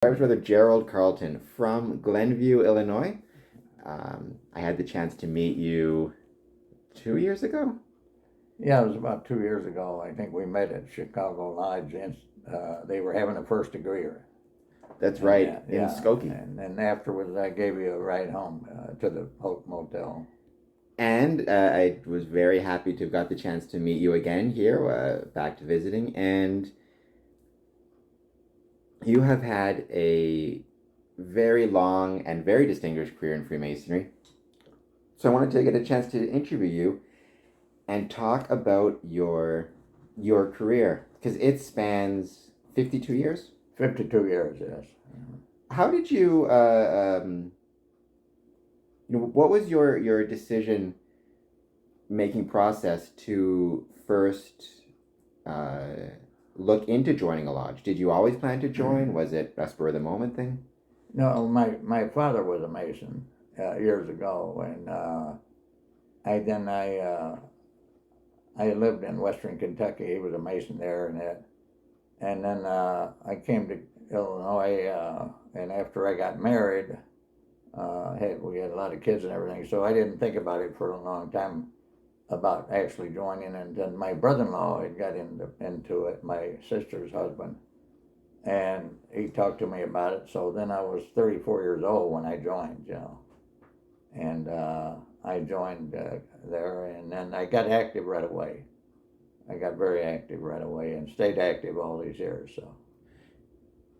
I was Brother Gerald Carlton from Glenview, Illinois. I had the chance to meet you 2 years ago. Yeah, it was about 2 years ago. I think we met at Chicago Lodge. They were having a first degree. That's And right, in yeah, Skokie. and then afterwards I gave you a ride home to the Hope Motel. And I was very happy to have got the chance to meet you again here, back to visiting. And you have had a very long and very distinguished career in Freemasonry. So I wanted to get a chance to interview you and talk about your career because it spans 52 years. 52 years, yes. How did you what was your decision making process to first look into joining a lodge? Did you always plan to join? Was it a spur of the moment thing? No, my father was a Mason years ago, and I lived in Western Kentucky. He was a Mason there, and then I came to Illinois, and after I got married, we had a lot of kids and everything, so I didn't think about it for a long time about actually joining. And then my brother-in-law had got into it, my sister's husband, and he talked to me about it. So then I was 34 years old when I joined, and I joined there, and then I got active right away. I got very active right away and stayed active all these years. So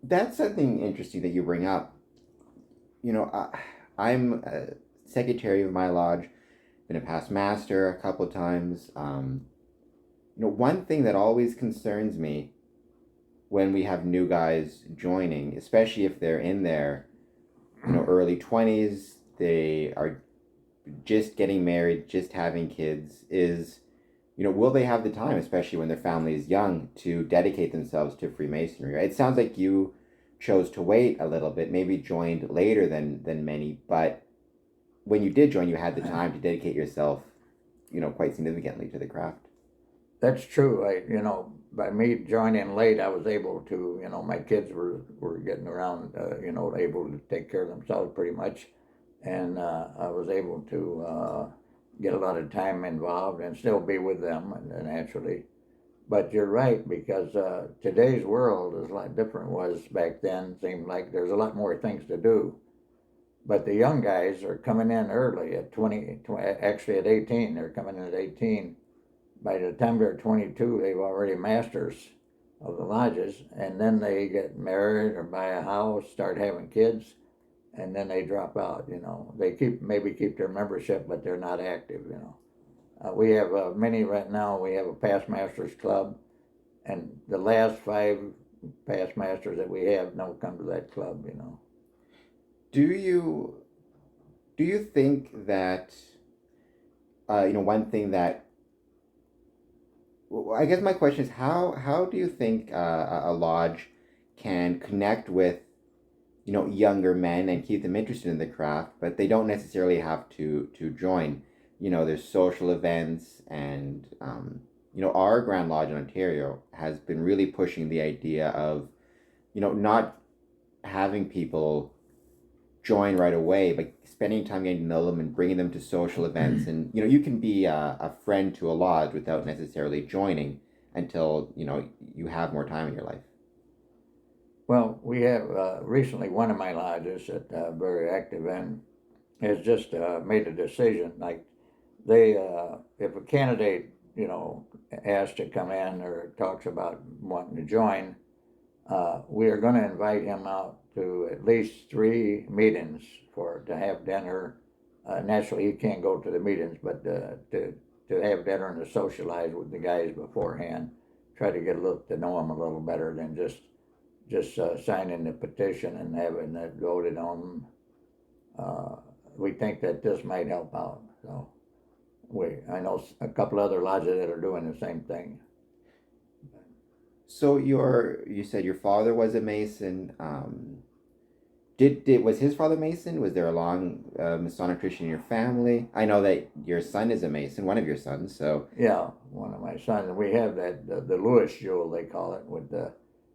That's something interesting that you bring up. I'm a secretary of my lodge, been a past master a couple of times. One thing that always concerns me when we have new guys joining, especially if they're in their early 20s, they are just getting married, just having kids, is will they have the time, especially when their family is young, to dedicate themselves to Freemasonry? Right? It sounds like you chose to wait a little bit, maybe joined later than many, but when you did join, you had the time to dedicate yourself, quite significantly to the craft. that's true. By me joining late, I was able to, my kids were getting around, able to take care of themselves pretty much, and I was able to get a lot of time involved and still be with them, and naturally. But you're right, because today's world is a lot different was back then. Seemed like there's a lot more things to do. But the young guys are coming in early at 20, actually at 18. They're coming in at 18. By the time they're 22, they've already masters of the lodges, and then they get married or buy a house, start having kids, and then they drop out. They maybe keep their membership, but they're not active. We have many right now. We have a past masters club, and the last 5 past masters that we have don't come to that club. Do you think that one thing that I guess my question is how do you think a lodge can connect with younger men and keep them interested in the craft, but they don't necessarily have to join. There's social events, and our Grand Lodge in Ontario has been really pushing the idea of not having people join right away, but spending time getting to know them and bringing them to social events. And you can be a friend to a lodge without necessarily joining until you have more time in your life. Well, we have recently one of my lodges that very active in has just made a decision. Like they, if a candidate asks to come in or talks about wanting to join, we are going to invite him out to at least 3 meetings to have dinner. Naturally, he can't go to the meetings, but to have dinner and to socialize with the guys beforehand, try to get to know them a little better than just signing the petition and having it voted on. We think that this might help out. So I know a couple other lodges that are doing the same thing. So you said your father was a Mason. Did was his father Mason? Was there a long Masonic tradition in your family? I know that your son is a Mason, one of your sons. So Yeah, one of my sons. And we have that the Lewis jewel, they call it, with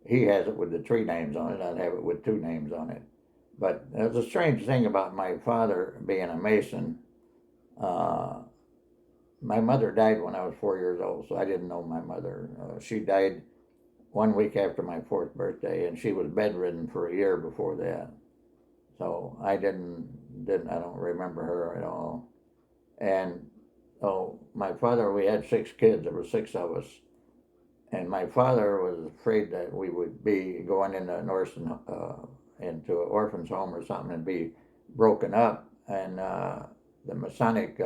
he has it with the 3 names on it. I'd have it with 2 names on it. But there's a strange thing about my father being a Mason. My mother died when I was 4 years old, so I didn't know my mother. She died 1 week after my 4th birthday, and she was bedridden for a year before that. So I don't remember her at all. And so my father, we had 6 kids. There were 6 of us. And my father was afraid that we would be going into into an orphan's home or something and be broken up. And the Masonic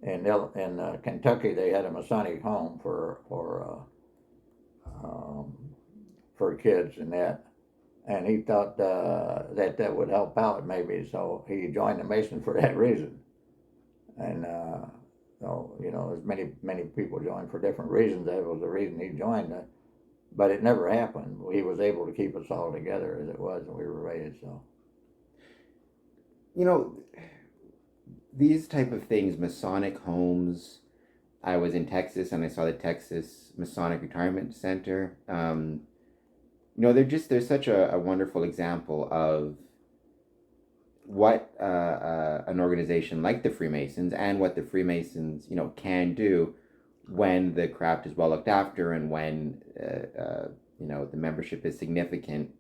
in Kentucky, they had a Masonic home for kids and that. And he thought that would help out maybe, so he joined the Mason for that reason. And so, as many people joined for different reasons. That was the reason he joined it. But it never happened. He was able to keep us all together as it was when we were raised. So, these type of things, Masonic homes. I was in Texas and I saw the Texas Masonic Retirement Center. They're such a wonderful example of what an organization like the Freemasons and what the Freemasons, can do when the craft is well looked after and when, the membership is significant.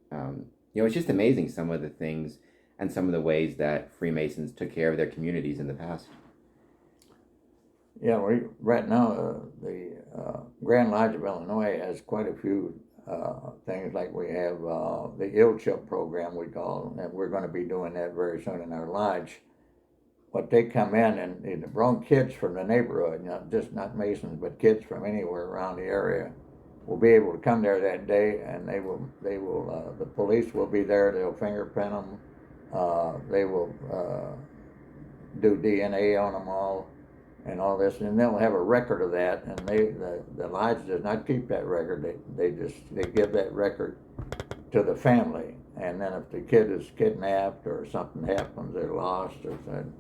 It's just amazing some of the things and some of the ways that Freemasons took care of their communities in the past. Yeah, right now the Grand Lodge of Illinois has quite a few things. Like we have the ill chip program, we call it, and we're going to be doing that very soon in our lodge. But they come in and bring kids from the neighborhood, not Masons, but kids from anywhere around the area will be able to come there that day, and they will the police will be there. They'll fingerprint them. They will do DNA on them all and all this, and they'll have a record of that, and the lodge does not keep that record. They give that record to the family, and then if the kid is kidnapped or something happens, they're lost or something,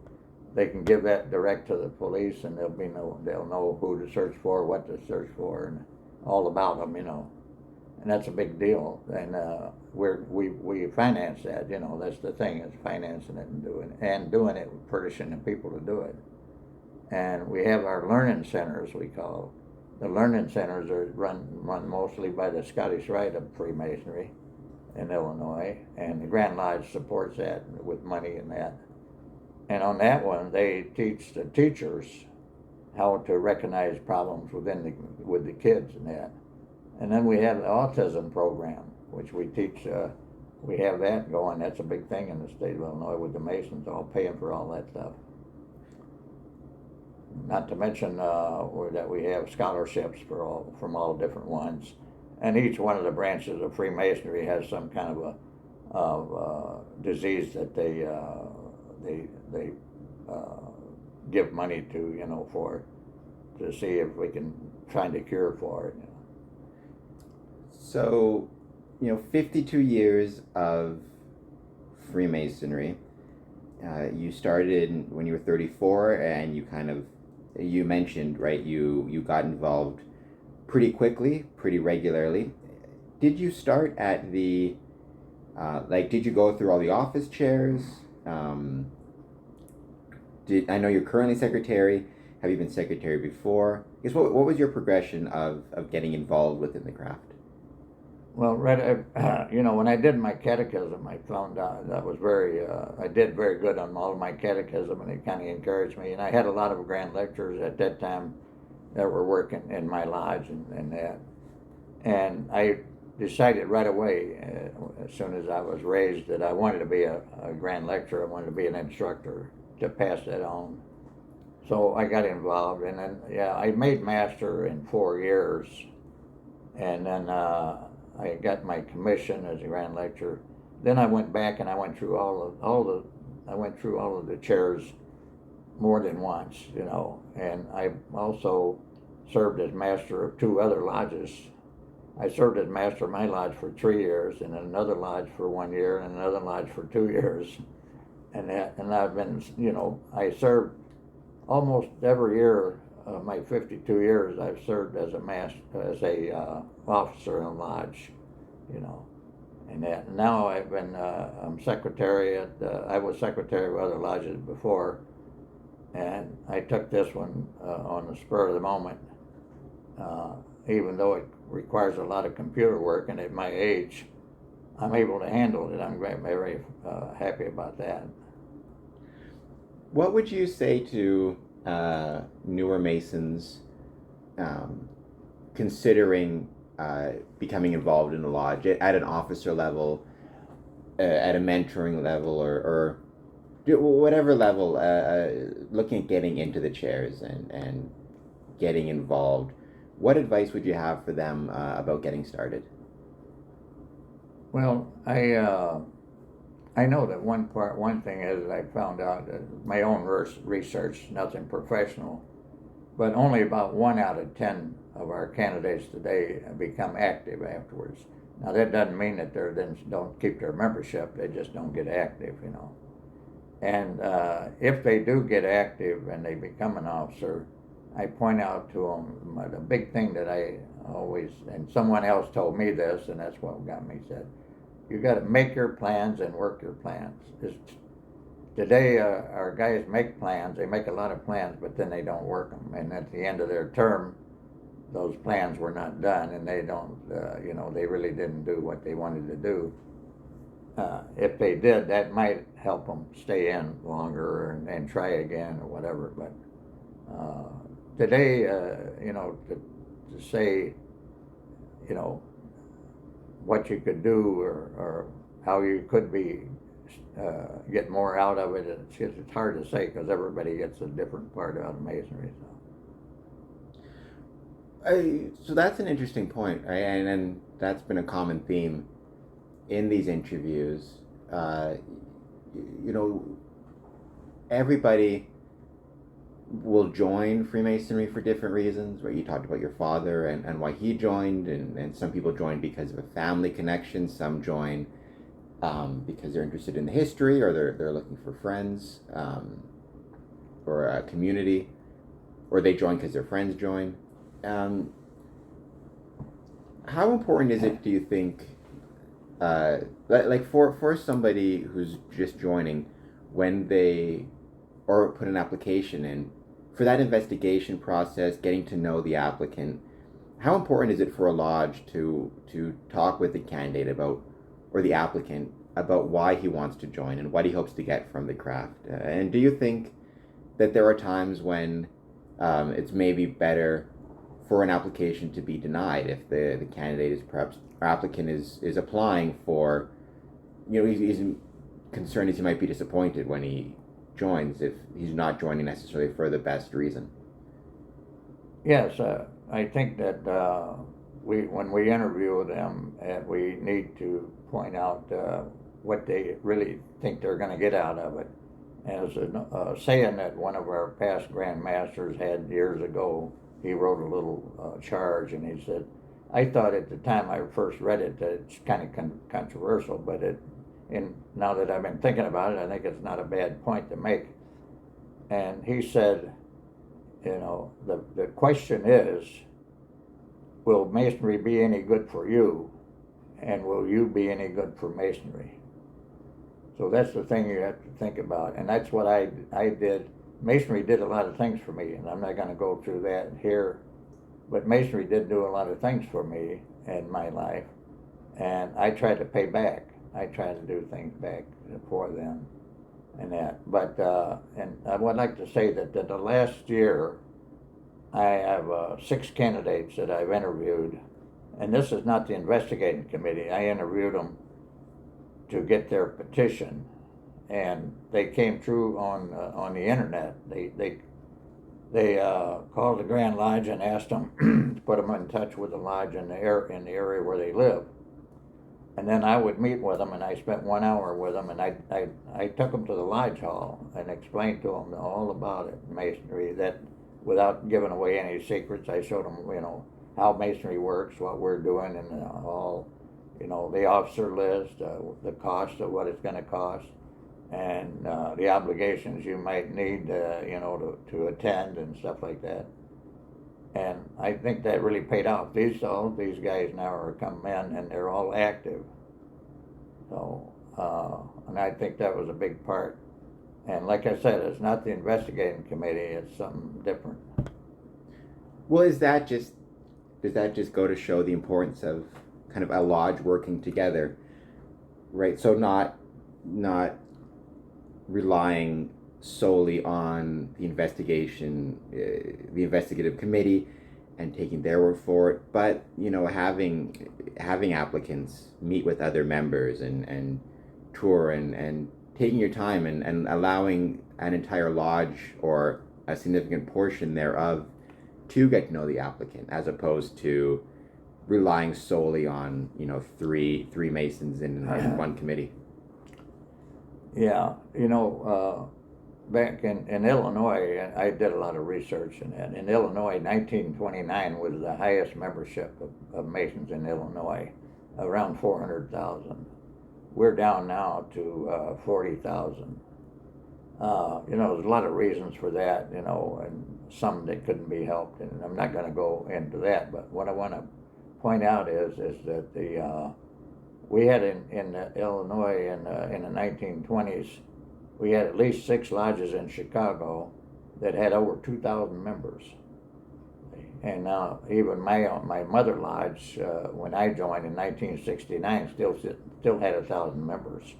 they can give that direct to the police, and they'll know who to search for, what to search for, and all about them, and that's a big deal. And we finance that, that's the thing, is financing it and doing it, furnishing the people to do it. And we have our learning centers, we call. The learning centers are run mostly by the Scottish Rite of Freemasonry in Illinois, and the Grand Lodge supports that with money and that. And on that one, they teach the teachers how to recognize problems with the kids and that. And then we have the autism program, which we teach. We have that going. That's a big thing in the state of Illinois with the Masons, all paying for all that stuff. Not to mention that we have scholarships from all different ones, and each one of the branches of Freemasonry has some kind of a disease that they give money to to see if we can find a cure for it. So, 52 years of Freemasonry. You started when you were 34, and you mentioned, right, you got involved pretty quickly, pretty regularly. Did you start at did you go through all the office chairs? I know you're currently secretary. Have you been secretary before? I guess what was your progression of getting involved within the craft? Well, right, when I did my catechism, I found out that was I did very good on all of my catechism, and it kind of encouraged me. And I had a lot of grand lecturers at that time that were working in my lodge and that. And I decided right away, as soon as I was raised, that I wanted to be a grand lecturer. I wanted to be an instructor to pass that on. So I got involved, and then, I made master in 4 years. And then I got my commission as a grand lecturer. Then I went back and I went through all of the chairs more than once, And I also served as master of 2 other lodges. I served as master of my lodge for 3 years, and another lodge for 1 year, and another lodge for 2 years. And I've been, I served almost every year. My 52 years, I've served as a officer in a lodge, you know. And that now I've been I'm secretary at I was secretary of other lodges before, and I took this one on the spur of the moment. Even though it requires a lot of computer work, and at my age, I'm able to handle it. I'm very happy about that. What would you say to newer Masons considering becoming involved in the lodge at an officer level, at a mentoring level, or whatever level, looking at getting into the chairs and getting involved? What advice would you have for them about getting started? Well, I know that one thing is I found out that my own research, nothing professional, but only about 1 out of 10 of our candidates today become active afterwards. Now that doesn't mean that they don't keep their membership; they just don't get active, you know. And if they do get active and they become an officer, I point out to them the big thing that I always, and someone else told me this, and that's what got me said, you got to make your plans and work your plans. Today, our guys make plans. They make a lot of plans, but then they don't work them. And at the end of their term, those plans were not done, and they don't, they really didn't do what they wanted to do. If they did, that might help them stay in longer and try again or whatever. But today, to say, what you could do or how you could be get more out of it, it's hard to say because everybody gets a different part out of Masonry. So that's an interesting point, right? And that's been a common theme in these interviews. Everybody will join Freemasonry for different reasons, right? You talked about your father and why he joined, and some people join because of a family connection, some join because they're interested in the history, or they're looking for friends, or a community, or they join because their friends join. How important is it, do you think, like for somebody who's just joining, when they or put an application in, for that investigation process, getting to know the applicant, how important is it for a lodge to talk with the candidate about, or the applicant, about why he wants to join and what he hopes to get from the craft? And do you think that there are times when it's maybe better for an application to be denied if the candidate is perhaps, or applicant is applying for, he's concerned as he might be disappointed when he joins, if he's not joining necessarily for the best reason? Yes, I think that when we interview them, we need to point out what they really think they're going to get out of it. As a saying that one of our past Grand Masters had years ago, he wrote a little charge, and he said, I thought at the time I first read it that it's kind of controversial, but now that I've been thinking about it, I think it's not a bad point to make. And he said, the question is, will Masonry be any good for you, and will you be any good for Masonry? So that's the thing you have to think about, and that's what I did. Masonry did a lot of things for me, and I'm not going to go through that here, but Masonry did do a lot of things for me in my life, and I tried to pay back. I try to do things back for them and that. But, and I would like to say that the last year, I have 6 candidates that I've interviewed, and this is not the investigating committee. I interviewed them to get their petition, and they came through on the internet. They called the Grand Lodge and asked them to put them in touch with the lodge in the area where they live. And then I would meet with them, and I spent 1 hour with them, and I took them to the lodge hall and explained to them all about it, Masonry, that without giving away any secrets. I showed them, how Masonry works, what we're doing, and all, the officer list, the cost of what it's going to cost, and the obligations you might need, to attend and stuff like that. And I think that really paid off. All these guys now are coming in and they're all active. So, and I think that was a big part. And like I said, it's not the investigating committee, it's something different. Well, does that just go to show the importance of kind of a lodge working together, right? So not relying solely on the investigation, the investigative committee, and taking their word for it, but having applicants meet with other members and tour and taking your time and allowing an entire lodge or a significant portion thereof to get to know the applicant, as opposed to relying solely on three Masons in one committee. Yeah, back in Illinois, I did a lot of research in that. In Illinois, 1929 was the highest membership of Masons in Illinois, around 400,000. We're down now to 40,000. There's a lot of reasons for that, and some that couldn't be helped, and I'm not going to go into that. But what I want to point out is that we had in Illinois in the 1920s, we had at least 6 lodges in Chicago that had over 2,000 members. And now even my mother lodge, when I joined in 1969, still had 1,000 members.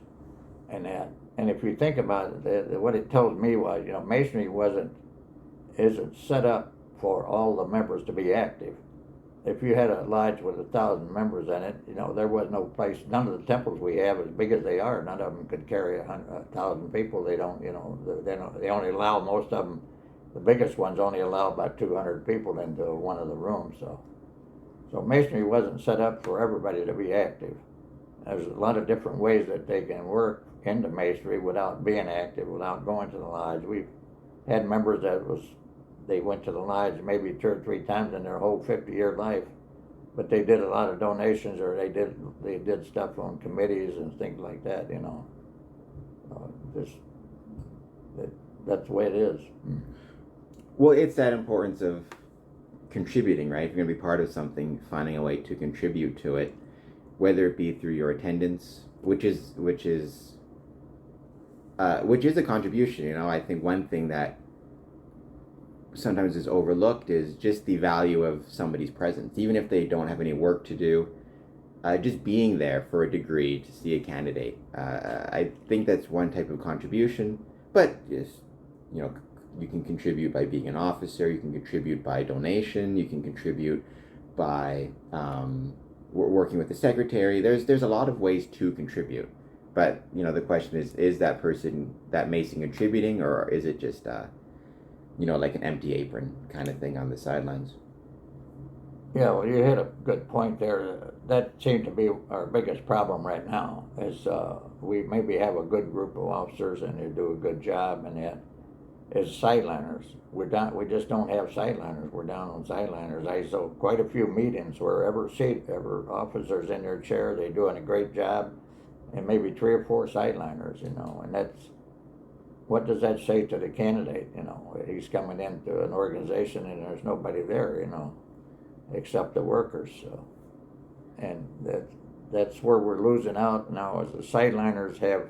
And if you think about it, what it tells me was, Masonry isn't set up for all the members to be active. If you had a lodge with 1,000 members in it, there was no place. None of the temples we have, as big as they are, none of them could carry 1,000 people. They don't, they only allow most of them. The biggest ones only allow about 200 people into one of the rooms. So Masonry wasn't set up for everybody to be active. There's a lot of different ways that they can work into Masonry without being active, without going to the lodge. We've had members they went to the lodge maybe 2 or 3 times in their whole 50-year life, but they did a lot of donations, or they did stuff on committees and things like that. That's the way it is. Well, it's that importance of contributing, right? If you're going to be part of something, finding a way to contribute to it, whether it be through your attendance, which is a contribution. I think one thing that sometimes is overlooked is just the value of somebody's presence, even if they don't have any work to do. Just being there for a degree to see a candidate. I think that's one type of contribution, but just you can contribute by being an officer, you can contribute by donation, you can contribute by working with the secretary. There's a lot of ways to contribute, but the question is that person, that Mason, contributing, or is it just like an empty apron kind of thing on the sidelines? Yeah, well, you hit a good point there. That seems to be our biggest problem right now, is we maybe have a good group of officers and they do a good job, and that is sideliners. We just don't have sideliners. We're down on sideliners. I saw quite a few meetings where every officer's in their chair, they're doing a great job, and maybe 3 or 4 sideliners, and that's, what does that say to the candidate? He's coming into an organization and there's nobody there, except the workers. So, and that's where we're losing out now, is the sideliners have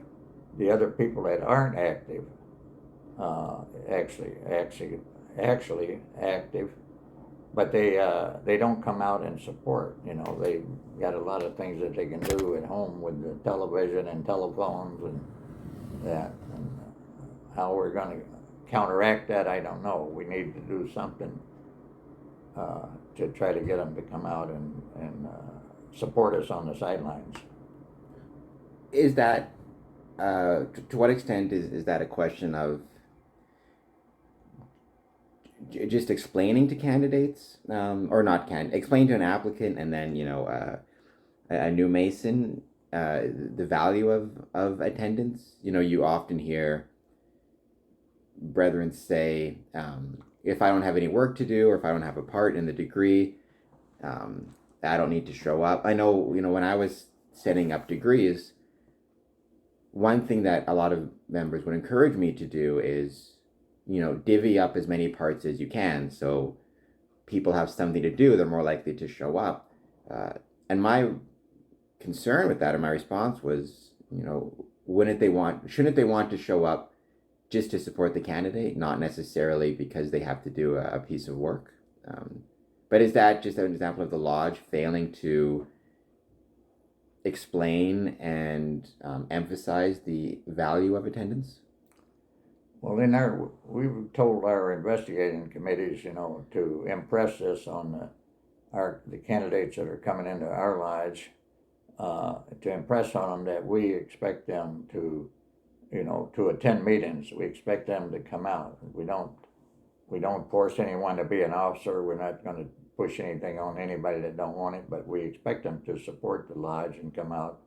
the other people that aren't active, actually active, but they don't come out and support. They got a lot of things that they can do at home with the television and telephones and that. And how we're going to counteract that, I don't know. We need to do something to try to get them to come out and support us on the sidelines. Is that, to what extent is that a question of just explaining to candidates, or not explain to an applicant, and then a new Mason, the value of attendance? You often hear brethren say, if I don't have any work to do, or if I don't have a part in the degree, I don't need to show up. I know, when I was setting up degrees, one thing that a lot of members would encourage me to do is, divvy up as many parts as you can. So people have something to do, they're more likely to show up. And my concern with that, and my response was, shouldn't they want to show up just to support the candidate, not necessarily because they have to do a piece of work? But is that just an example of the lodge failing to explain and emphasize the value of attendance? Well, we've told our investigating committees, to impress this on the candidates that are coming into our lodge, to impress on them that we expect them to, to attend meetings. We expect them to come out. We don't force anyone to be an officer. We're not going to push anything on anybody that don't want it, but we expect them to support the lodge and come out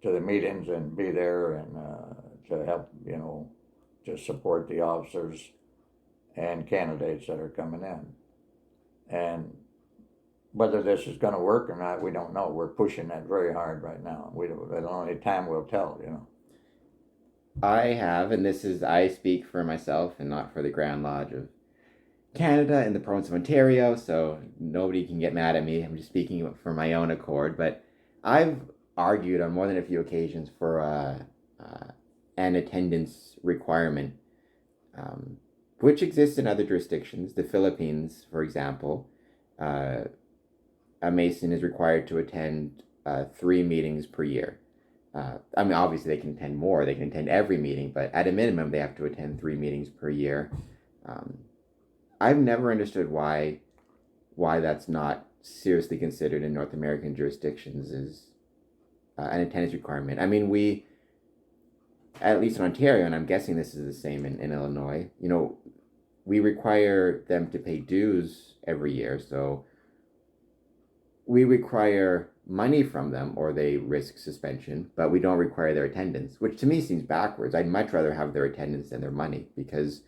to the meetings and be there and to help, to support the officers and candidates that are coming in. And whether this is going to work or not, we don't know. We're pushing that very hard right now. Only time will tell, I have, and I speak for myself and not for the Grand Lodge of Canada in the province of Ontario, so nobody can get mad at me. I'm just speaking for my own accord, but I've argued on more than a few occasions for an attendance requirement, which exists in other jurisdictions. The Philippines, for example, a Mason is required to attend 3 meetings per year. Obviously they can attend more, they can attend every meeting, but at a minimum they have to attend 3 meetings per year. I've never understood why that's not seriously considered in North American jurisdictions as an attendance requirement. We, at least in Ontario, and I'm guessing this is the same in Illinois, we require them to pay dues every year, so we require money from them or they risk suspension, but we don't require their attendance, which to me seems backwards. I'd much rather have their attendance than their money, because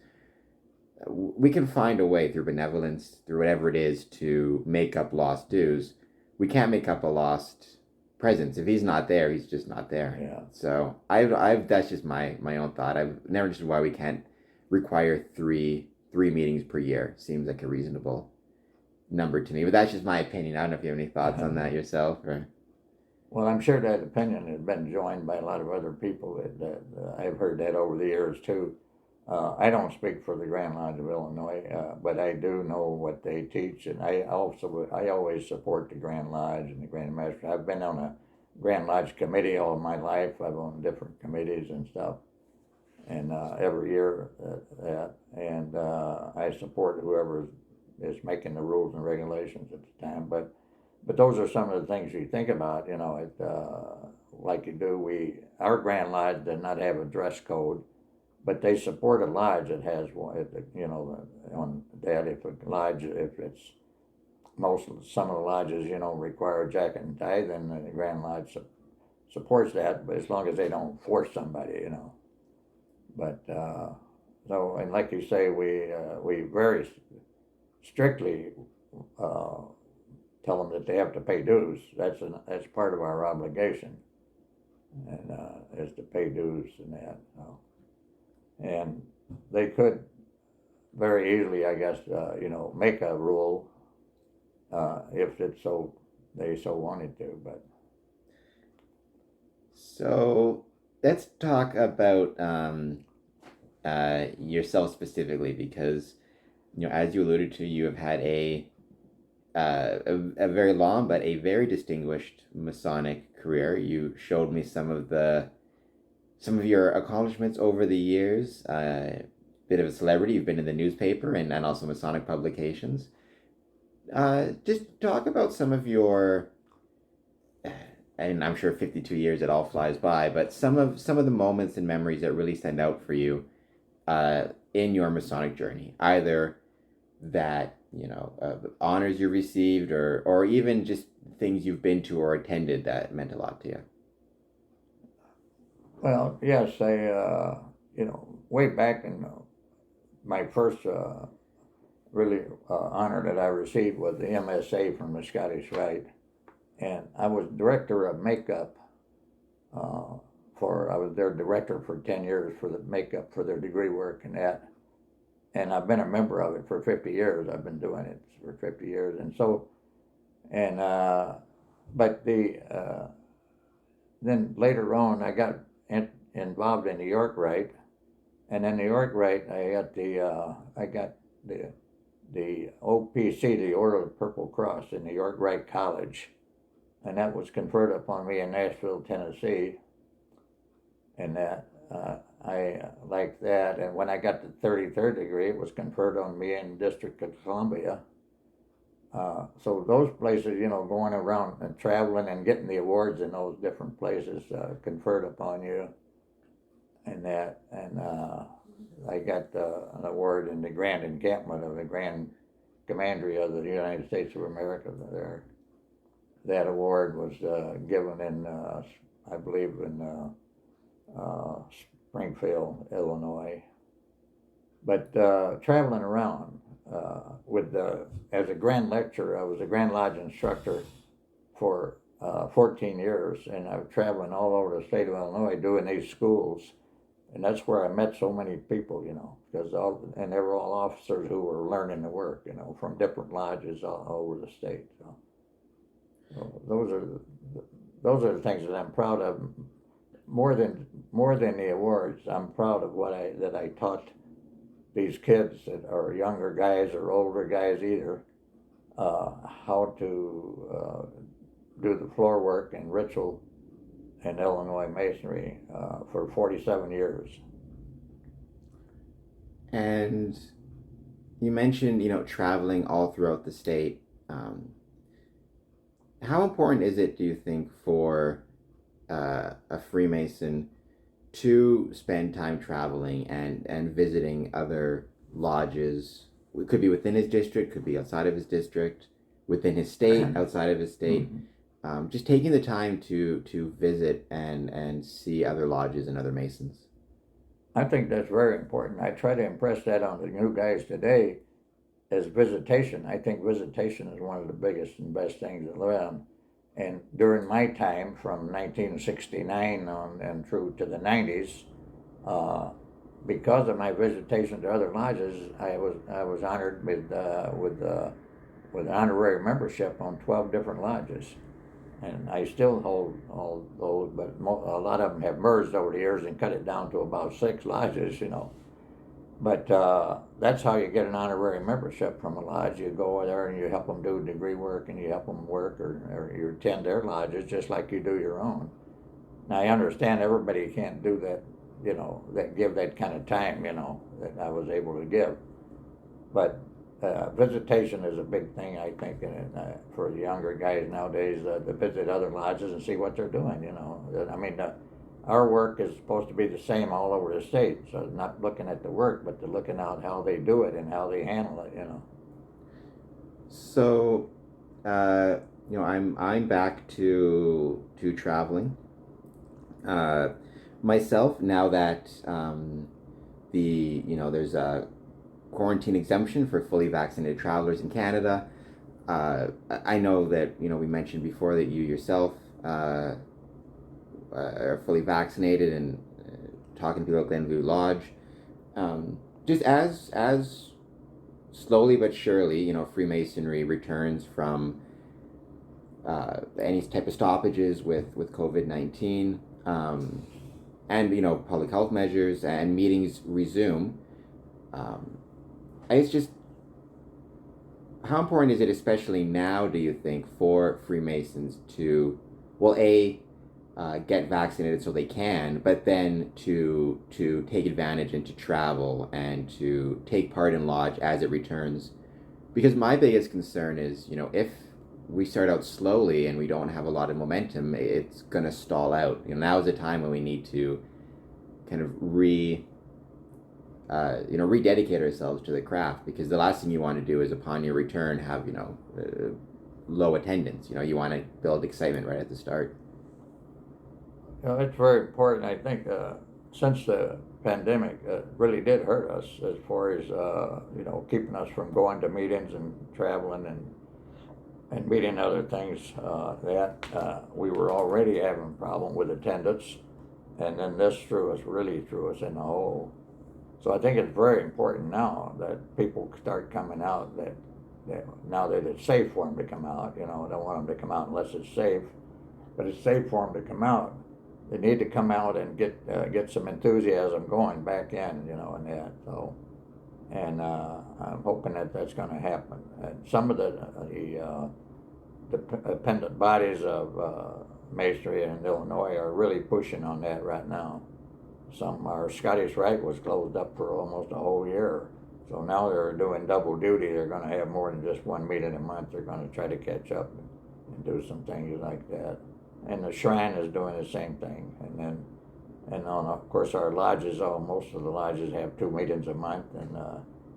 we can find a way through benevolence, through whatever it is, to make up lost dues. We can't make up a lost presence. If he's not there, he's just not there. Yeah. So I've that's just my own thought. I've never understood why we can't require three meetings per year. Seems like a reasonable number to me, but that's just my opinion. I don't know if you have any thoughts on that yourself, or. Well, I'm sure that opinion has been joined by a lot of other people that I've heard that over the years too. I don't speak for the Grand Lodge of Illinois, but I do know what they teach, and I always support the Grand Lodge and the Grand Master. I've been on a Grand Lodge committee all of my life. I've on different committees and stuff, and every year and I support whoever is making the rules and regulations at the time. But those are some of the things you think about. Like you do. Our Grand Lodge does not have a dress code. But they support a lodge that has one, on that. If some of the lodges, require a jacket and tie, then the Grand Lodge supports that, but as long as they don't force somebody, But, so, and like you say, we very strictly tell them that they have to pay dues. That's part of our obligation, and is to pay dues and that. And they could very easily, I guess, make a rule if they so wanted to. But so let's talk about yourself specifically, because as you alluded to, you have had a very long but a very distinguished Masonic career. You showed me some of your accomplishments over the years. Bit of a celebrity. You've been in the newspaper and also Masonic publications. Just talk about some of your, and I'm sure 52 years, it all flies by, but some of the moments and memories that really stand out for you in your Masonic journey. Either that, honors you received, or even just things you've been to or attended that meant a lot to you. Well, yes, way back in my first really honor that I received was the MSA from the Scottish Rite, and I was director of makeup I was their director for 10 years for the makeup for their degree work and that, and I've been a member of it for 50 years. I've been doing it for 50 years, and so, and but then later on, I got involved in the York Rite, and then the York Rite, I got the OPC, the Order of the Purple Cross, in the York Rite College, and that was conferred upon me in Nashville, Tennessee, and that I liked that. And when I got the 33rd degree, it was conferred on me in the District of Columbia. So those places, going around and traveling and getting the awards in those different places conferred upon you, and that, and I got an award in the Grand Encampment of the Grand Commandery of the United States of America there. That award was given in, I believe, in Springfield, Illinois. But traveling around as a Grand Lecturer, I was a Grand Lodge Instructor for 14 years, and I was traveling all over the state of Illinois doing these schools. And that's where I met so many people, because they were all officers who were learning the work, from different lodges all over the state. So those are the things that I'm proud of. More than the awards, I'm proud of that I taught these kids that are younger guys or older guys either, how to do the floor work and ritual in Illinois Masonry for 47 years. And you mentioned, traveling all throughout the state. How important is it, do you think, for a Freemason to spend time traveling and visiting other lodges? It could be within his district, could be outside of his district, within his state, outside of his state. Mm-hmm. Just taking the time to visit and see other lodges and other Masons. I think that's very important. I try to impress that on the new guys today as visitation. I think visitation is one of the biggest and best things to learn. And during my time, from 1969 on and through to the 90s, because of my visitation to other lodges, I was honored with an honorary membership on 12 different lodges. And I still hold all those, but a lot of them have merged over the years and cut it down to about 6 lodges, But that's how you get an honorary membership from a lodge. You go there and you help them do degree work, and you help them work, or you attend their lodges just like you do your own. Now, I understand everybody can't do that, that give that kind of time, that I was able to give. But visitation is a big thing, I think, for the younger guys nowadays, to visit other lodges and see what they're doing, I mean, our work is supposed to be the same all over the state, so not looking at the work, but to looking at how they do it and how they handle it, So, I'm back to traveling. Myself, now that there's a quarantine exemption for fully vaccinated travelers in Canada. I know that we mentioned before that you yourself are fully vaccinated, and talking to people at Glenview Lodge. Just as slowly but surely, Freemasonry returns from any type of stoppages with COVID-19, and public health measures and meetings resume. It's just, how important is it, especially now, do you think, for Freemasons to, well, get vaccinated so they can, but then to take advantage and to travel and to take part in lodge as it returns? Because my biggest concern is, if we start out slowly and we don't have a lot of momentum, it's going to stall out. Now is the time when we need to kind of rededicate ourselves to the craft, because the last thing you want to do is upon your return have, low attendance. You want to build excitement right at the start. It's very important. I think since the pandemic, it really did hurt us as far as, keeping us from going to meetings and traveling and meeting other things that we were already having a problem with attendance. And then this really threw us in the hole. So I think it's very important now that people start coming out, that now that it's safe for them to come out. I don't want them to come out unless it's safe, but it's safe for them to come out. They need to come out and get some enthusiasm going back in, and that. So, and I'm hoping that that's going to happen. And some of the dependent bodies of Masonry in Illinois are really pushing on that right now. Our Scottish Rite was closed up for almost a whole year. So now they're doing double duty. They're going to have more than just one meeting a month. They're going to try to catch up and do some things like that. And the Shrine is doing the same thing. And of course our lodges, most of the lodges have 2 meetings a month, and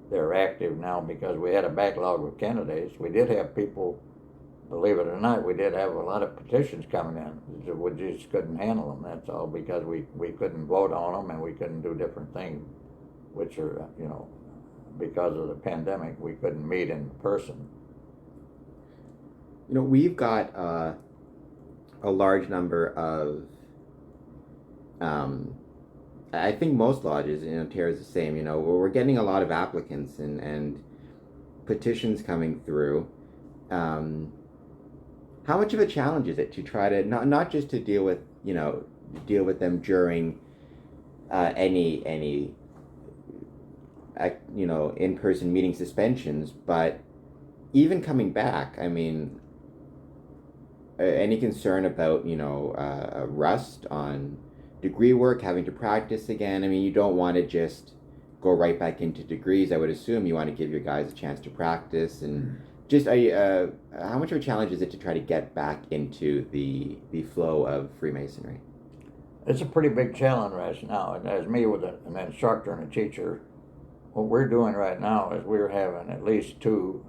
they're active now because we had a backlog of candidates. We did have people, believe it or not, we did have a lot of petitions coming in. We just couldn't handle them, that's all, because we couldn't vote on them and we couldn't do different things, which are, because of the pandemic, we couldn't meet in person. We've got a large number of, I think most lodges in Ontario is the same, we're getting a lot of applicants and petitions coming through. How much of a challenge is it to try to not just to deal with them during any in-person meeting suspensions, but even coming back? I mean, any concern about rust on degree work, having to practice again? I mean, you don't want to just go right back into degrees. I would assume you want to give your guys a chance to practice. And just how much of a challenge is it to try to get back into the flow of Freemasonry? It's a pretty big challenge right now. And as me with an instructor and a teacher, what we're doing right now is we're having at least 2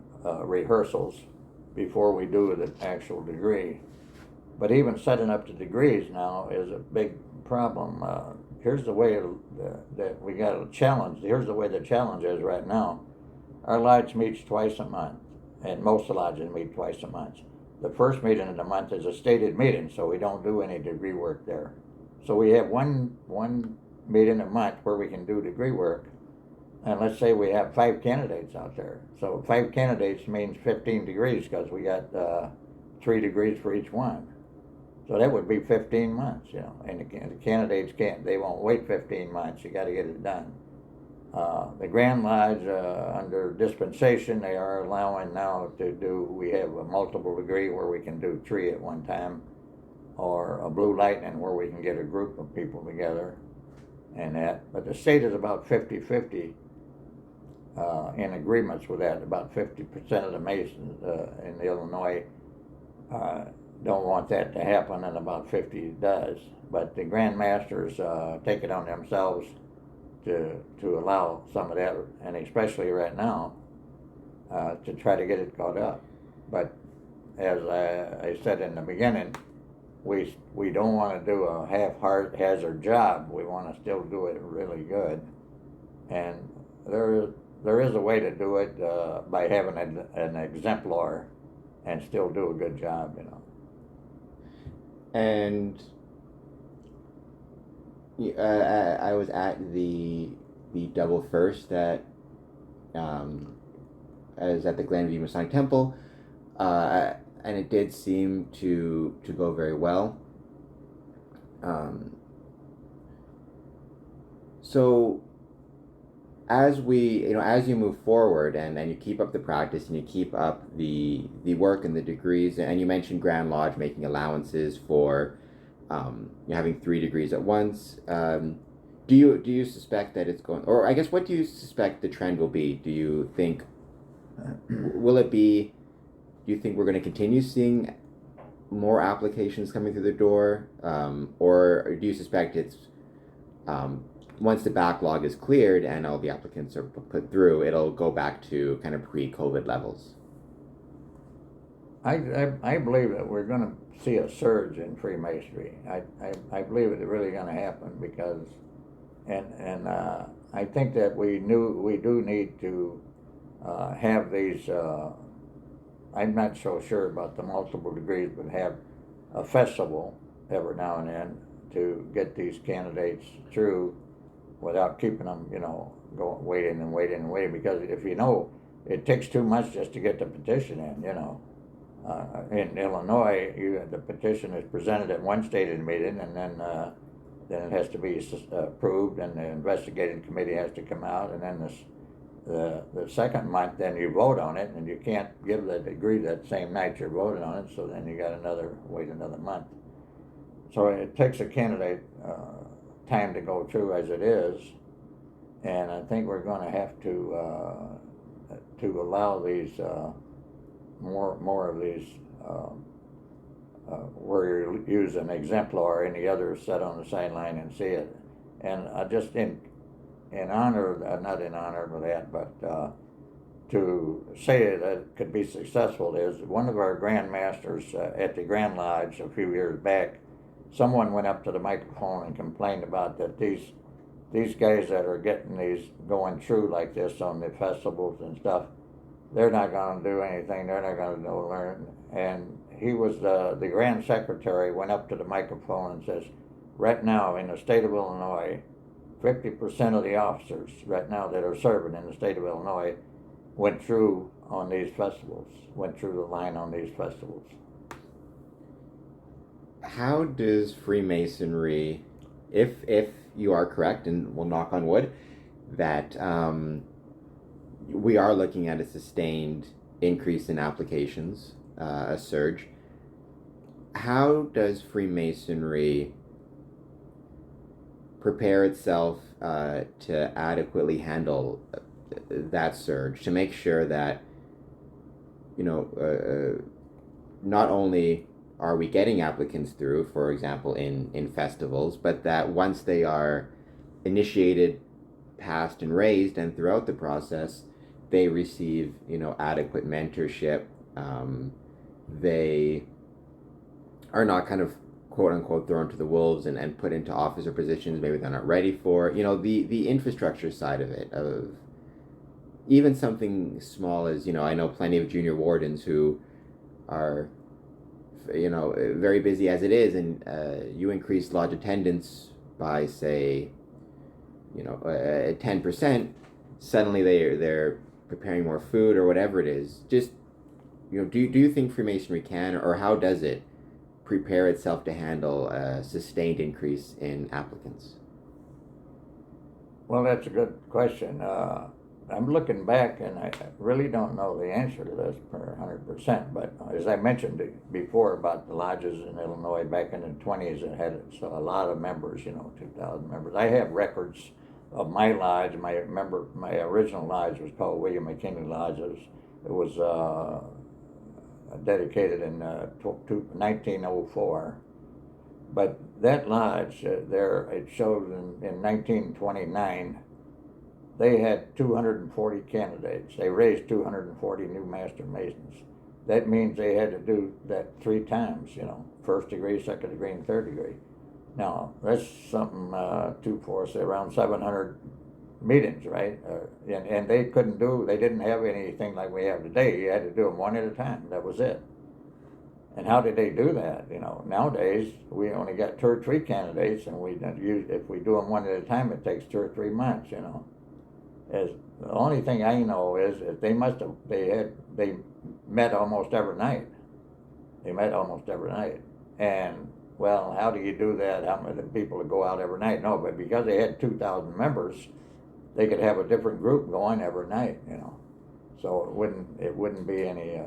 rehearsals before we do the actual degree. But even setting up the degrees now is a big problem. Here's the way that we got a challenge. Here's the way the challenge is right now. Our lodge meets twice a month, and most of the lodges meet twice a month. The first meeting of the month is a stated meeting, so we don't do any degree work there. So we have one meeting a month where we can do degree work. And let's say we have 5 candidates out there. So 5 candidates means 15 degrees, because we got 3 degrees for each one. So that would be 15 months, and the candidates they won't wait 15 months. You got to get it done. The Grand Lodge, under dispensation, they are allowing now we have a multiple degree where we can do 3 at one time, or a Blue Lightning where we can get a group of people together and that. But the state is about 50-50 in agreements with that. About 50% of the Masons in Illinois don't want that to happen, and about 50 does. But the Grand Masters take it on themselves to allow some of that, and especially right now, to try to get it caught up. But as I said in the beginning, we don't want to do a haphazard job. We want to still do it really good, and there is a way to do it by having an exemplar and still do a good job, And I was at the double first I was at the Glenview Masonic Temple, and it did seem to go very well. So as you move forward and you keep up the practice and you keep up the work and the degrees, and you mentioned Grand Lodge making allowances for having 3 degrees at once, do you suspect that it's going, or I guess what do you suspect the trend will be? Do you think do you think we're going to continue seeing more applications coming through the door, or do you suspect it's once the backlog is cleared and all the applicants are put through, it'll go back to kind of pre-COVID levels? I believe that we're going to see a surge in Freemasonry. I believe it's really going to happen, because, and I think that we do need to have these. I'm not so sure about the multiple degrees, but have a festival every now and then to get these candidates through without keeping them, going waiting and waiting and waiting. Because if it takes too much just to get the petition in. In Illinois, the petition is presented at one stated meeting, and then it has to be approved, and the investigating committee has to come out, and then the second month, then you vote on it, and you can't give the degree that same night you're voting on it, so then you got wait another month. So it takes a candidate time to go through as it is, and I think we're going to have to allow these more of these where you use an exemplar or any other set on the sideline and see it. And just in honor, not in honor of that, but to say that it could be successful is one of our Grand Masters at the Grand Lodge a few years back. Someone went up to the microphone and complained about that these guys that are getting these going through like this on the festivals and stuff, they're not going to do anything. They're not going to learn. And he was the Grand Secretary went up to the microphone and says, right now in the state of Illinois, 50% of the officers right now that are serving in the state of Illinois went through on these festivals, went through the line on these festivals. How does Freemasonry, if you are correct, and we'll knock on wood, that we are looking at a sustained increase in applications, a surge, how does Freemasonry prepare itself to adequately handle that surge, to make sure that, not only are we getting applicants through, for example, in festivals, but that once they are initiated, passed, and raised, and throughout the process, they receive, adequate mentorship. They are not kind of quote unquote thrown to the wolves and put into officer positions maybe they're not ready for. The infrastructure side of it, of even something small as, I know plenty of junior wardens who are, very busy as it is, and you increase lodge attendance by, say, 10%, suddenly they're preparing more food or whatever it is. Just, do you think Freemasonry can, or how does it prepare itself to handle a sustained increase in applicants? Well, that's a good question. I'm looking back, and I really don't know the answer to this for 100%, but as I mentioned before about the lodges in Illinois back in the 20s, it had a lot of members, 2,000 members. I have records of my lodge. My original lodge was called William McKinley Lodge. It was dedicated in 1904. But that lodge, it shows in 1929, they had 240 candidates. They raised 240 new Master Masons. That means they had to do that 3 times, first degree, second degree, and third degree. Now, that's something, 2, 4, say around 700 meetings, right? And they didn't have anything like we have today. You had to do them one at a time. That was it. And how did they do that? Nowadays, we only got 2 or 3 candidates, and if we do them one at a time, it takes 2 or 3 months, The only thing I know is that they met almost every night. They met almost every night. And, well, how do you do that? How many people would go out every night? No, but because they had 2,000 members, they could have a different group going every night, So it wouldn't be any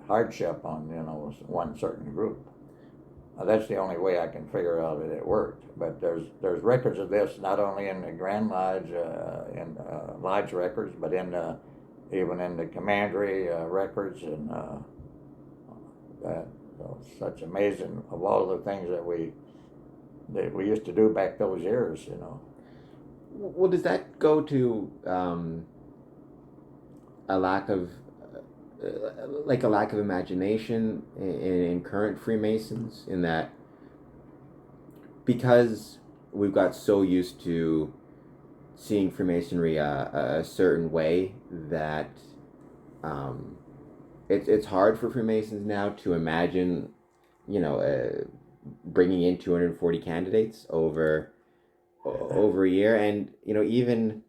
hardship on, one certain group. That's the only way I can figure out that it worked. But there's records of this not only in the Grand Lodge, in Lodge records, but even in the Commandery records, and such amazing of all the things that we used to do back those years, Well, does that go to a lack of imagination in current Freemasons, in that because we've got so used to seeing Freemasonry a certain way that it's hard for Freemasons now to imagine, bringing in 240 candidates over over a year, and even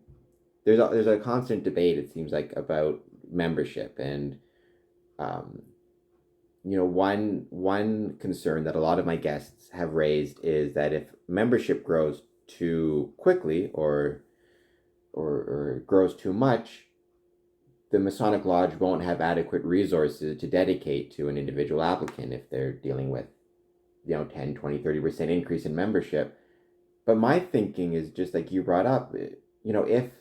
there's a constant debate, it seems like, about membership. And um, one concern that a lot of my guests have raised is that if membership grows too quickly, or grows too much, the Masonic Lodge won't have adequate resources to dedicate to an individual applicant if they're dealing with 10, 20, 30% increase in membership. But my thinking is, just like you brought up, if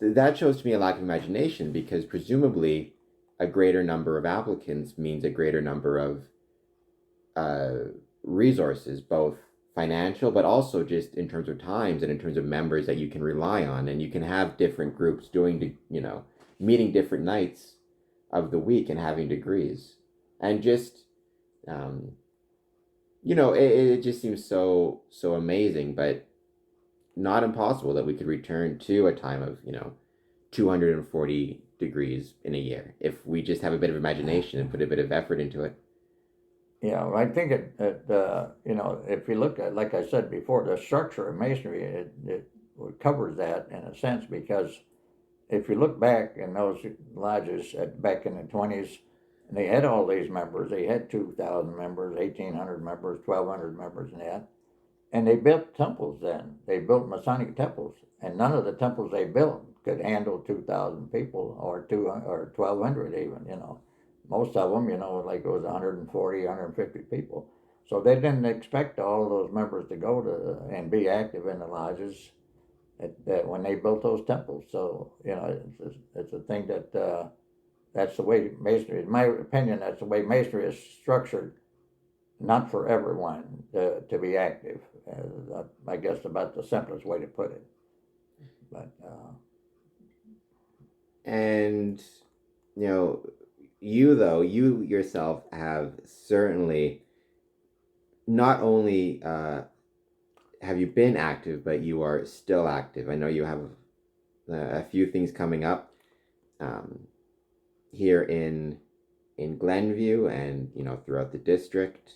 that shows to me a lack of imagination, because presumably a greater number of applicants means a greater number of resources, both financial, but also just in terms of times and in terms of members that you can rely on. And you can have different groups meeting different nights of the week and having degrees. And just, it just seems so amazing, but not impossible that we could return to a time of 240 degrees in a year if we just have a bit of imagination and put a bit of effort into it. Yeah, I think if you look at, like I said before, the structure of masonry, it covers that in a sense, because if you look back in those lodges back in the 20s, and they had all these members, they had 2,000 members, 1,800 members, 1,200 members, and they built temples then. They built Masonic temples, and none of the temples they built could handle 2,000 people or 1,200 even, Most of them, like it was 140, 150 people. So they didn't expect all of those members to go to and be active in the lodges when they built those temples. So, it's a thing that that's the way masonry, in my opinion, that's the way masonry is structured, not for everyone to be active. I guess about the simplest way to put it. But And, you yourself have certainly not only have you been active, but you are still active. I know you have a few things coming up here in Glenview and throughout the district.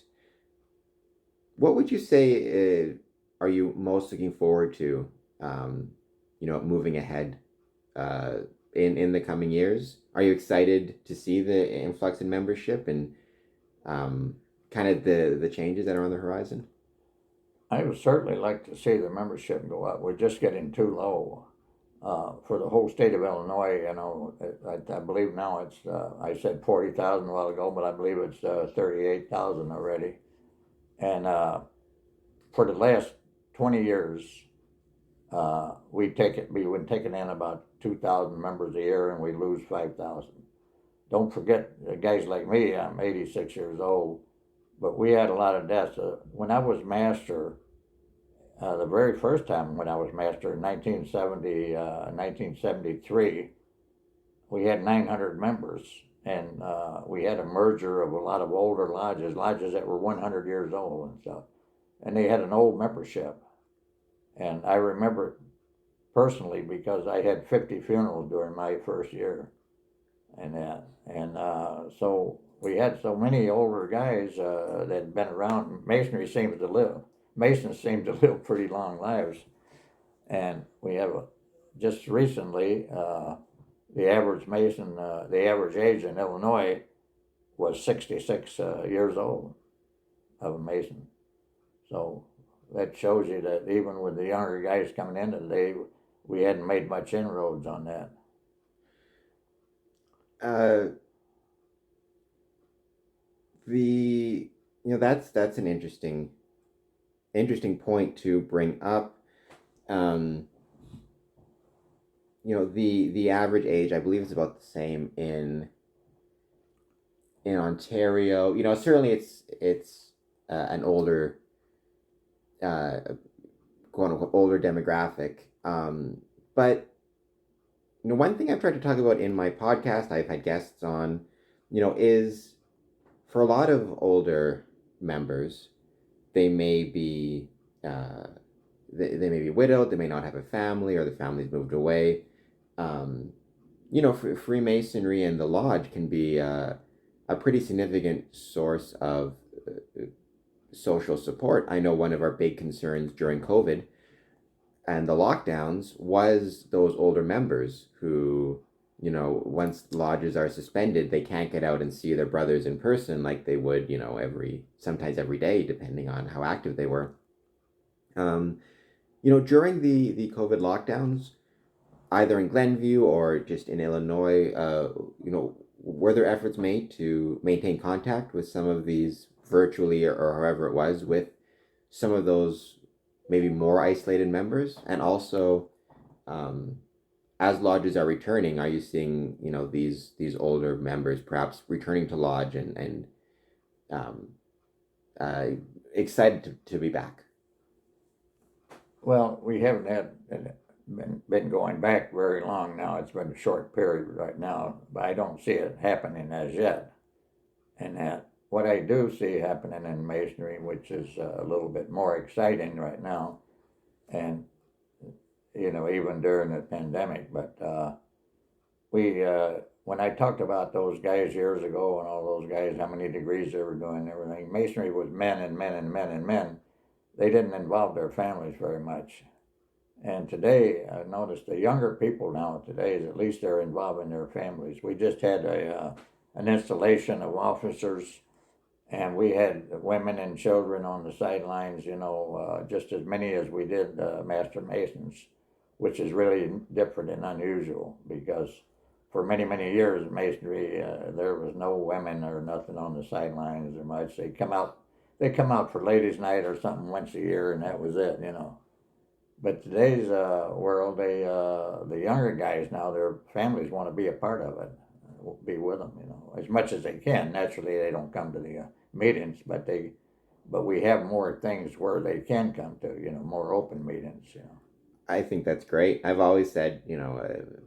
What would you say are you most looking forward to moving ahead in the coming years? Are you excited to see the influx in membership and kind of the changes that are on the horizon? I would certainly like to see the membership go up. We're just getting too low for the whole state of Illinois. I believe now it's I said 40,000 a while ago, but I believe it's 38,000 already. And for the last 20 years, we've been taking in about 2,000 members a year, and we lose 5,000. Don't forget, guys like me, I'm 86 years old, but we had a lot of deaths. When I was master, the very first time when I was master in 1973, we had 900 members, and we had a merger of a lot of older lodges that were 100 years old and stuff, and they had an old membership. And I remember it personally because I had 50 funerals during my first year, so we had so many older guys that had been around. Masons seem to live pretty long lives, and we have just recently the average Mason, the average age in Illinois was 66 years old of a Mason. So that shows you that even with the younger guys coming in today, we hadn't made much inroads on that. That's an interesting point to bring up. The average age, I believe, is about the same in Ontario. Certainly it's an older quote unquote older demographic. But one thing I've tried to talk about in my podcast, I've had guests on, is for a lot of older members, they may be they may be widowed, they may not have a family, or the family's moved away. Freemasonry and the lodge can be a pretty significant source of social support. I know one of our big concerns during COVID and the lockdowns was those older members who, once lodges are suspended, they can't get out and see their brothers in person like they would, sometimes every day, depending on how active they were. During the COVID lockdowns, either in Glenview or just in Illinois, were there efforts made to maintain contact with some of these virtually or however it was with some of those maybe more isolated members? And also, as lodges are returning, are you seeing these older members perhaps returning to lodge and um, uh, excited to be back? Well, we haven't been going back very long now. It's been a short period right now, but I don't see it happening as yet. And that what I do see happening in Masonry, which is a little bit more exciting right now, and even during the pandemic, but we when I talked about those guys years ago and all those guys, how many degrees they were doing and everything, Masonry was men and men and men and men. They didn't involve their families very much. And today, I noticed the younger people now today, at least they're involving their families. We just had an installation of officers, and we had women and children on the sidelines, just as many as we did Master Masons, which is really different and unusual because for many, many years in Masonry, there was no women or nothing on the sidelines or much. They come out for ladies' night or something once a year, and that was it, But today's world, the younger guys now, their families want to be a part of it, be with them, as much as they can. Naturally, they don't come to the meetings, but we have more things where they can come to, more open meetings, I think that's great. I've always said,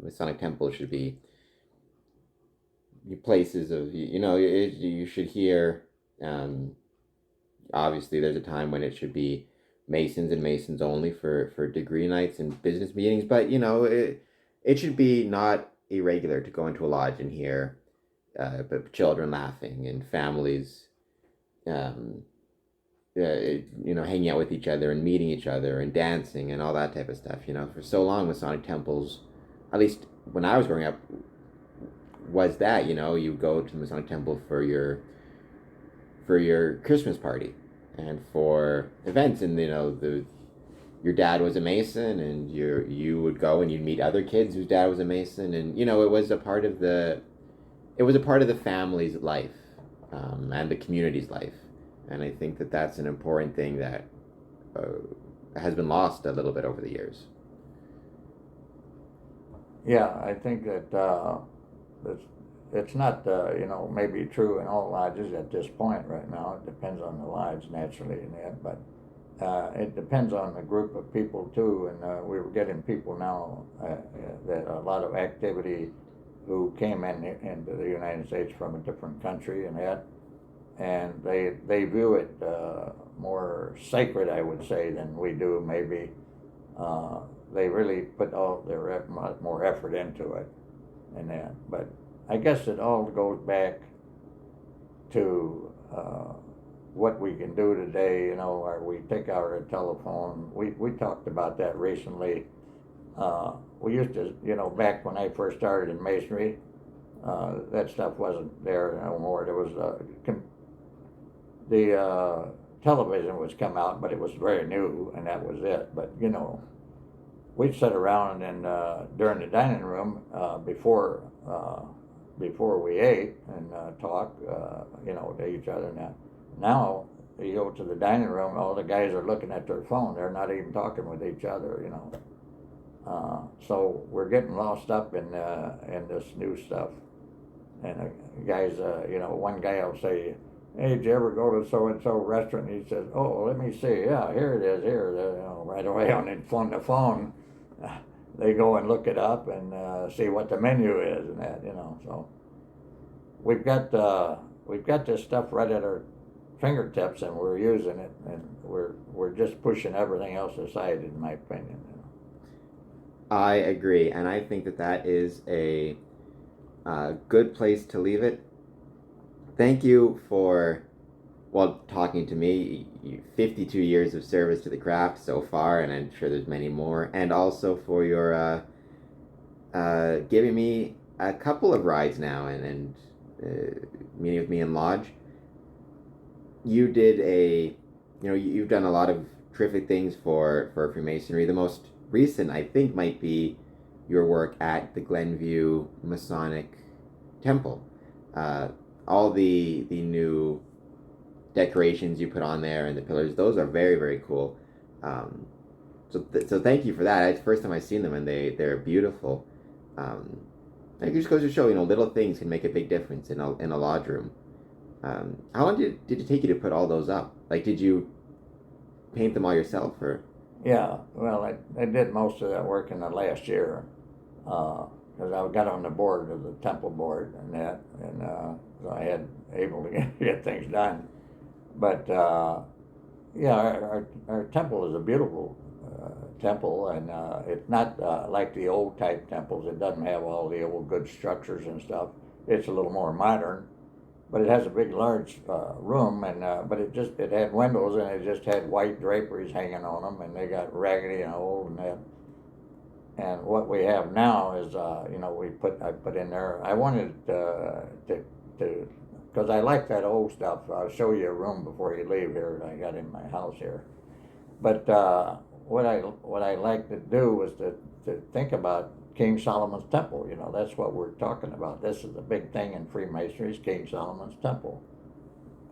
Masonic Temple should be places of, you should hear. Obviously, there's a time when it should be Masons and Masons only for degree nights and business meetings, but it should be not irregular to go into a lodge and hear children laughing and families hanging out with each other and meeting each other and dancing and all that type of stuff. For so long, Masonic temples, at least when I was growing up, was that you go to the Masonic temple for your Christmas party and for events, and your dad was a Mason, and you would go and you'd meet other kids whose dad was a Mason, and it was a part of the family's life, and the community's life, and I think that that's an important thing that has been lost a little bit over the years. Yeah, I think that it's not, maybe true in all lodges at this point right now. It depends on the lodge, naturally, and that, but it depends on the group of people, too, and we were getting people now that a lot of activity who came into the United States from a different country and that, and they view it more sacred, I would say, than we do, maybe. They really put all their more effort into it and that, but I guess it all goes back to what we can do today, or we take our telephone. We talked about that recently. We used to, back when I first started in Masonry, that stuff wasn't there no more. There was the television was come out, but it was very new, and that was it. But, we'd sit around and during the dining room before we ate and talk, to each other. Now you go to the dining room, all the guys are looking at their phone. They're not even talking with each other, So we're getting lost up in this new stuff. And guys, one guy will say, "Hey, did you ever go to so-and-so restaurant?" And he says, "Oh, let me see. Yeah, here it is, here." Right away on the phone. They go and look it up and see what the menu is and that, So we've got this stuff right at our fingertips, and we're using it, and we're just pushing everything else aside, in my opinion. I agree, and I think that is a good place to leave it. Thank you for well, talking to me, 52 years of service to the craft so far, and I'm sure there's many more. And also for your giving me a couple of rides now and meeting with me in lodge. You did you've done a lot of terrific things for Freemasonry. The most recent, I think, might be your work at the Glenview Masonic Temple. All the new decorations you put on there and the pillars, those are very, very cool. So thank you for that. It's the first time I've seen them, and they're beautiful. It just goes to show, little things can make a big difference in a lodge room. How long did it take you to put all those up? Like, did you paint them all yourself, or? Yeah, well, I did most of that work in the last year, because I got on the board of the temple board and that, and so I had able to get things done. But yeah, our temple is a beautiful temple, and it's not like the old type temples. It doesn't have all the old good structures and stuff. It's a little more modern, but it has a big, large room, and but it had windows, and it just had white draperies hanging on them, and they got raggedy and old and that. And what we have now is, I put in there. I wanted to because I like that old stuff. I'll show you a room before you leave here that I got in my house here. But what I like to do was to think about King Solomon's Temple. That's what we're talking about. This is the big thing in Freemasonry, is King Solomon's Temple.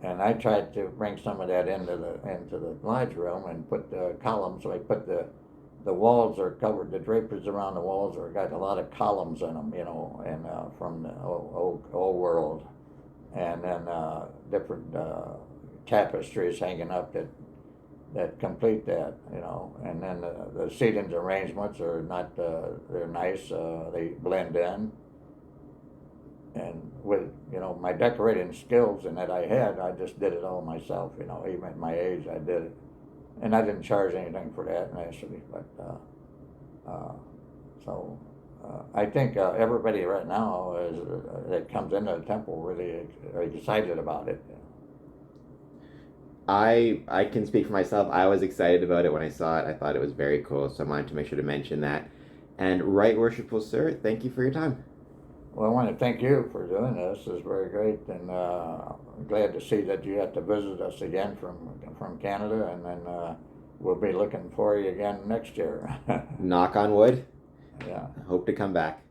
And I tried to bring some of that into the lodge room and put the columns. So I put the walls are covered. The draperies around the walls are got a lot of columns in them, and from the old world, and then different tapestries hanging up that complete that, and then the seating arrangements are not, they're nice, they blend in. And with, my decorating skills and that I had, I just did it all myself, even at my age, I did it. And I didn't charge anything for that initially, but, I think everybody right now that comes into the temple really are excited about it. I can speak for myself. I was excited about it when I saw it. I thought it was very cool, so I wanted to make sure to mention that. And Right Worshipful Sir, thank you for your time. Well, I want to thank you for doing this. It's very great, and I'm glad to see that you have to visit us again from Canada, and then we'll be looking for you again next year. Knock on wood. Yeah. Hope to come back.